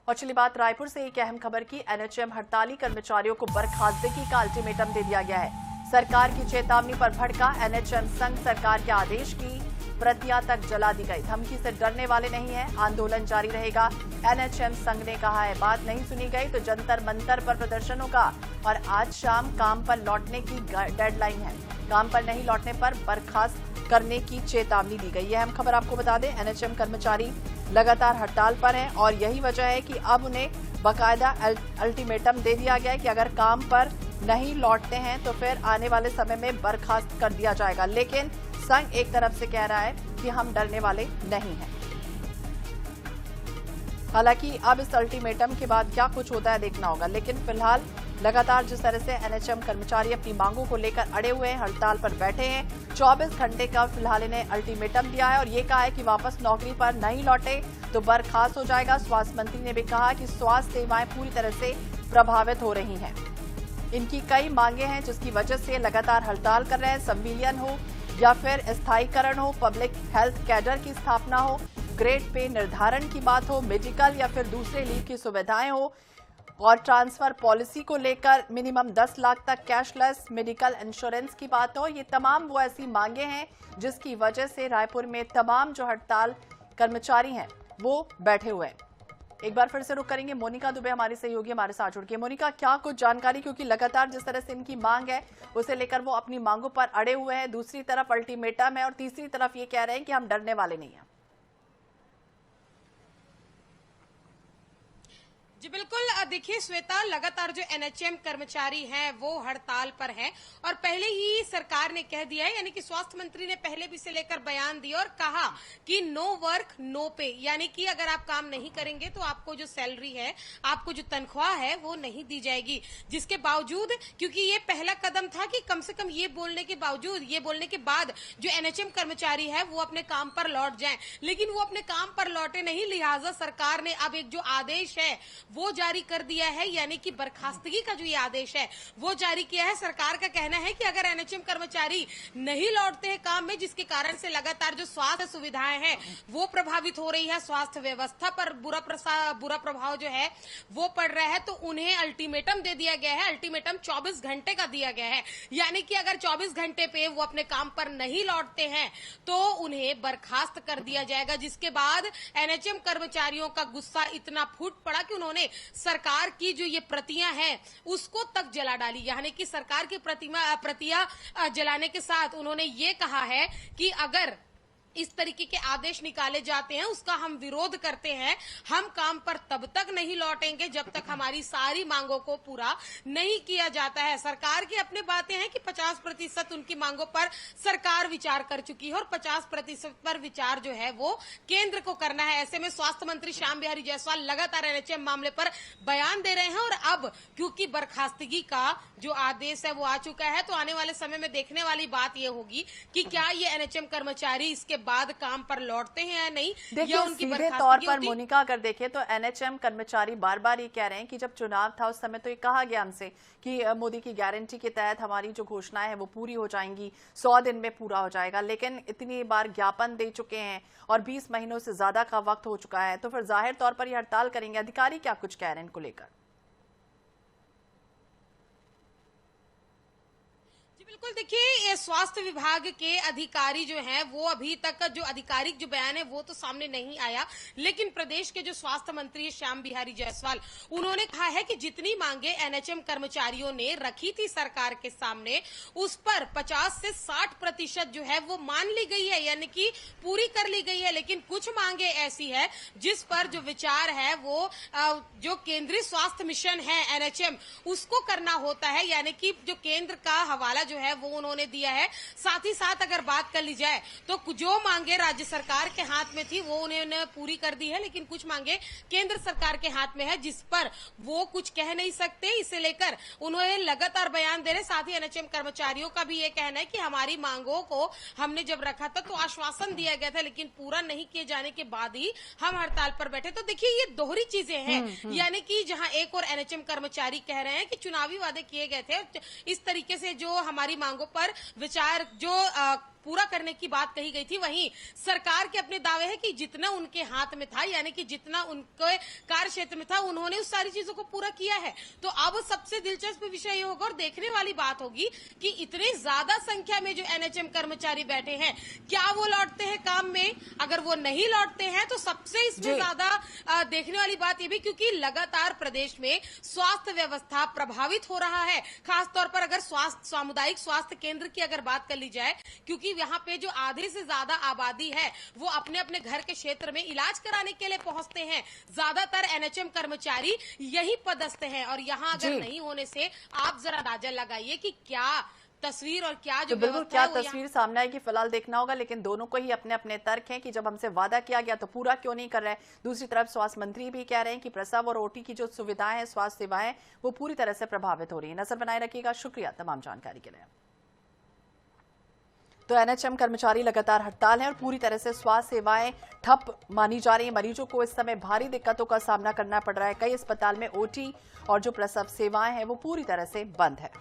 और चली बात रायपुर से एक अहम खबर की। एनएचएम हड़ताली कर्मचारियों को बर्खास्तगी का अल्टीमेटम दे दिया गया है। सरकार की चेतावनी पर भड़का एनएचएम संघ। सरकार के आदेश की प्रतियां तक जला दी गई। धमकी से डरने वाले नहीं है, आंदोलन जारी रहेगा। एनएचएम संघ ने कहा है बात नहीं सुनी गई तो जंतर मंतर पर प्रदर्शन होगा। और आज शाम काम पर लौटने की डेडलाइन है। काम पर नहीं लौटने पर बर्खास्त करने की चेतावनी दी गई है। अहम खबर आपको बता दें, एनएचएम कर्मचारी लगातार हड़ताल पर हैं और यही वजह है कि अब उन्हें बाकायदा अल्टीमेटम दे दिया गया है कि अगर काम पर नहीं लौटते हैं तो फिर आने वाले समय में बर्खास्त कर दिया जाएगा। लेकिन संघ एक तरफ से कह रहा है कि हम डरने वाले नहीं हैं। हालांकि अब इस अल्टीमेटम के बाद क्या कुछ होता है देखना होगा। लेकिन फिलहाल लगातार जिस तरह से एनएचएम कर्मचारी अपनी मांगों को लेकर अड़े हुए हैं, हड़ताल पर बैठे हैं, 24 घंटे का फिलहाल इन्हें अल्टीमेटम दिया है और ये कहा है कि वापस नौकरी पर नहीं लौटे तो बर्खास्त हो जाएगा। स्वास्थ्य मंत्री ने भी कहा कि स्वास्थ्य सेवाएं पूरी तरह से प्रभावित हो रही हैं। इनकी कई मांगे हैं जिसकी वजह से लगातार हड़ताल कर रहे हैं। संविलियन हो या फिर स्थायीकरण हो, पब्लिक हेल्थ कैडर की स्थापना हो, ग्रेड पे निर्धारण की बात हो, मेडिकल या फिर दूसरे लीव की सुविधाएं हो और ट्रांसफर पॉलिसी को लेकर मिनिमम 10 लाख तक कैशलेस मेडिकल इंश्योरेंस की बात हो। ये तमाम वो ऐसी मांगे हैं जिसकी वजह से रायपुर में तमाम जो हड़ताल कर्मचारी हैं वो बैठे हुए हैं। एक बार फिर से रुक करेंगे, मोनिका दुबे हमारी सहयोगी हमारे साथ जुड़ के। मोनिका, क्या कुछ जानकारी, क्योंकि लगातार जिस तरह से इनकी मांग है उसे लेकर वो अपनी मांगों पर अड़े हुए हैं। दूसरी तरफ अल्टीमेटम है और तीसरी तरफ ये कह रहे हैं कि हम डरने वाले नहीं हैं। जी बिल्कुल, देखिए श्वेता, लगातार जो एनएचएम कर्मचारी हैं वो हड़ताल पर हैं और पहले ही सरकार ने कह दिया है, यानी कि स्वास्थ्य मंत्री ने पहले भी से लेकर बयान दिया और कहा कि नो वर्क नो पे, यानी कि अगर आप काम नहीं करेंगे तो आपको जो सैलरी है, आपको जो तनख्वाह है वो नहीं दी जाएगी। जिसके बावजूद, क्योंकि ये पहला कदम था कि कम से कम ये बोलने के बाद जो एनएचएम कर्मचारी है वो अपने काम पर लौट जाएं, लेकिन वो अपने काम पर लौटे नहीं। लिहाजा सरकार ने अब एक जो आदेश है वो जारी कर दिया है, यानी कि बर्खास्तगी का जो ये आदेश है वो जारी किया है। सरकार का कहना है कि अगर एनएचएम कर्मचारी नहीं लौटते हैं काम में, जिसके कारण से लगातार जो स्वास्थ्य सुविधाएं हैं वो प्रभावित हो रही है, स्वास्थ्य व्यवस्था पर बुरा प्रभाव जो है वो पड़ रहा है, तो उन्हें अल्टीमेटम दे दिया गया है। अल्टीमेटम 24 घंटे का दिया गया है, यानी कि अगर 24 घंटे पे वो अपने काम पर नहीं लौटते हैं तो उन्हें बर्खास्त कर दिया जाएगा। जिसके बाद एनएचएम कर्मचारियों का गुस्सा इतना फूट पड़ा कि उन्होंने सरकार की जो ये प्रतियां हैं उसको तक जला डाली, यानी कि सरकार की प्रतियां जलाने के साथ उन्होंने ये कहा है कि अगर इस तरीके के आदेश निकाले जाते हैं उसका हम विरोध करते हैं। हम काम पर तब तक नहीं लौटेंगे जब तक हमारी सारी मांगों को पूरा नहीं किया जाता है। सरकार की अपनी बातें हैं कि 50% उनकी मांगों पर सरकार विचार कर चुकी है और 50% पर विचार जो है वो केंद्र को करना है। ऐसे में स्वास्थ्य मंत्री श्याम बिहारी जायसवाल लगातार एनएचएम मामले पर बयान दे रहे हैं और अब क्योंकि बर्खास्तगी का जो आदेश है वो आ चुका है, तो आने वाले समय में देखने वाली बात यह होगी कि क्या ये एनएचएम कर्मचारी इसके बाद काम पर लौटते हैं या नहीं। देखिए, सीधे तौर पर मोनिका अगर देखें तो एनएचएम कर्मचारी बार बार ये कह रहे हैं कि जब चुनाव था उस समय तो ये कहा गया हमसे कि मोदी की गारंटी के तहत हमारी जो घोषणाएं हैं वो पूरी हो जाएंगी, 100 दिन में पूरा हो जाएगा। लेकिन इतनी बार ज्ञापन दे चुके हैं और 20 महीनों से ज्यादा का वक्त हो चुका है, तो फिर जाहिर तौर पर ये हड़ताल करेंगे। अधिकारी क्या कुछ कह रहे हैं इनको लेकर? बिल्कुल, देखिए स्वास्थ्य विभाग के अधिकारी जो हैं वो अभी तक जो आधिकारिक जो बयान है वो तो सामने नहीं आया, लेकिन प्रदेश के जो स्वास्थ्य मंत्री श्याम बिहारी जायसवाल उन्होंने कहा है कि जितनी मांगे एनएचएम कर्मचारियों ने रखी थी सरकार के सामने उस पर 50 से 60% जो है वो मान ली गई है, यानी कि पूरी कर ली गई है। लेकिन कुछ मांगे ऐसी है जिस पर जो विचार है वो जो केंद्रीय स्वास्थ्य मिशन है एनएचएम उसको करना होता है, यानी कि जो केंद्र का हवाला जो है वो उन्होंने दिया है। साथ ही साथ अगर बात कर ली जाए तो जो मांगे राज्य सरकार के हाथ में थी वो उन्होंने पूरी कर दी है, लेकिन कुछ मांगे केंद्र सरकार के हाथ में है जिस पर वो कुछ कह नहीं सकते। इसे लेकर उन्होंने लगातार बयान दे रहे। साथ ही एनएचएम कर्मचारियों का भी ये कहना है कि हमारी मांगों को हमने जब रखा था तो आश्वासन दिया गया था, लेकिन पूरा नहीं किए जाने के बाद ही हम हड़ताल पर बैठे। तो देखिए ये दोहरी चीजें हैं, यानी कि जहां एक और एनएचएम कर्मचारी कह रहे हैं कि चुनावी वादे किए गए थे, इस तरीके से जो हमारी मांगों पर विचार जो पूरा करने की बात कही गई थी। वहीं सरकार के अपने दावे है कि जितना उनके हाथ में था, यानी कि जितना उनके कार्य क्षेत्र में था, उन्होंने उस सारी चीजों को पूरा किया है। तो अब सबसे दिलचस्प विषय ये होगा और देखने वाली बात होगी कि इतने ज्यादा संख्या में जो एनएचएम कर्मचारी बैठे हैं, क्या वो लौटते हैं काम में? अगर वो नहीं लौटते हैं तो सबसे इसमें ज्यादा देखने वाली बात ये भी, क्योंकि लगातार प्रदेश में स्वास्थ्य व्यवस्था प्रभावित हो रहा है। खासतौर पर अगर सामुदायिक स्वास्थ्य केंद्र की अगर बात कर ली जाए, क्योंकि यहाँ पे जो आधे से ज्यादा आबादी है वो अपने अपने घर के क्षेत्र में इलाज कराने के लिए पहुंचते हैं। ज्यादातर एनएचएम कर्मचारी यही पदस्थ हैं और यहाँ अगर नहीं होने से आप जरा अंदाजा लगाइए कि क्या तस्वीर और क्या जो बिल्कुल क्या तस्वीर सामने आएगी फिलहाल देखना होगा। लेकिन दोनों को ही अपने अपने तर्क हैं कि जब हमसे वादा किया गया तो पूरा क्यों नहीं कर रहे हैं। दूसरी तरफ स्वास्थ्य मंत्री भी कह रहे हैं कि प्रसव और ओटी की जो सुविधाएं हैं, स्वास्थ्य सेवाएं, वो पूरी तरह से प्रभावित हो रही है। नजर बनाए रखिएगा। शुक्रिया तमाम जानकारी के लिए। तो एनएचएम कर्मचारी लगातार हड़ताल है और पूरी तरह से स्वास्थ्य सेवाएं ठप मानी जा रही है। मरीजों को इस समय भारी दिक्कतों का सामना करना पड़ रहा है। कई अस्पताल में ओटी और जो प्रसव सेवाएं हैं वो पूरी तरह से बंद है।